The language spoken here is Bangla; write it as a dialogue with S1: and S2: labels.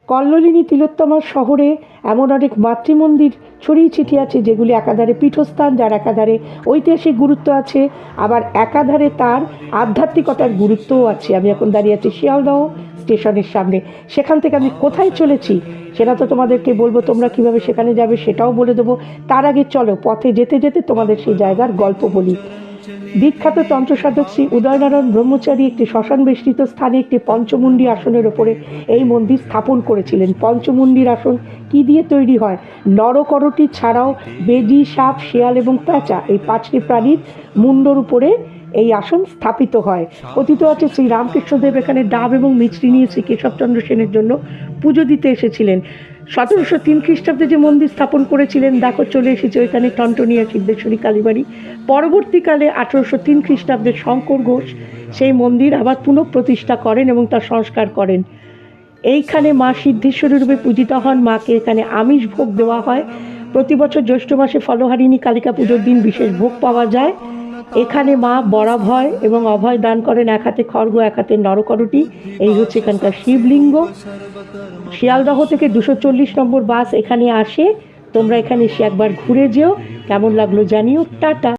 S1: কল্লোলিনী তিলোত্তমা শহরে এমন অনেক মাতৃমন্দির ছড়িয়ে ছিটিয়ে আছে যেগুলি একাধারে পীঠস্থান, যার একাধারে ঐতিহাসিক গুরুত্ব আছে, আবার একাধারে তার আধ্যাত্মিকতার গুরুত্বও আছে। আমি এখন দাঁড়িয়ে আছি শিয়ালদহ স্টেশনের সামনে। সেখান থেকে আমি কোথায় চলেছি সেটা তো তোমাদেরকে বলবো, তোমরা কিভাবে সেখানে যাবে সেটাও বলে দেবো। তার আগে চলো পথে যেতে যেতে তোমাদের সেই জায়গার গল্প বলি। বিখ্যাত তন্ত্রসাধক শ্রী উদয়নারায়ণ ব্রহ্মচারী একটি শ্মশান বেষ্টিত স্থানে একটি পঞ্চমুণ্ডী আসনের ওপরে এই মন্দির স্থাপন করেছিলেন। পঞ্চমুণ্ডির আসন কি দিয়ে তৈরি হয়? নরকরটি ছাড়াও বেজি, সাপ, শিয়াল এবং প্যাঁচা, এই 5টি প্রাণীর মুন্ডর উপরে এই আসন স্থাপিত হয়। কথিত আছে শ্রী রামকৃষ্ণদেব এখানে ডাব এবং মিছরি নিয়ে শ্রী কেশবচন্দ্র সেনের জন্য পুজো দিতে এসেছিলেন। 1703 খ্রিস্টাব্দে যে মন্দির স্থাপন করেছিলেন, দেখো চলে এসেছে ওইখানে টনটনিয়া সিদ্ধেশ্বরী কালীবাড়ি। পরবর্তীকালে 1803 খ্রিস্টাব্দে শঙ্কর ঘোষ সেই মন্দির আবার পুনঃপ্রতিষ্ঠা করেন এবং তার সংস্কার করেন। এইখানে মা সিদ্ধেশ্বরী রূপে পূজিত হন। মাকে এখানে আমিষ ভোগ দেওয়া হয়। প্রতি বছর জ্যৈষ্ঠ মাসে ফলহারিণী কালিকা পুজোর দিন বিশেষ ভোগ পাওয়া যায়। এখানে মা বরাভয় এবং অভয় দান করেন, এক হাতে খড়গ, এক হাতে নরকরটি। এই হচ্ছে এখানকার শিবলিঙ্গ। শিয়ালদহ থেকে 240 নম্বর বাস এখানে আসে। তোমরা এখানে এসে একবার ঘুরে যেও। কেমন লাগলো জানিও। টাটা।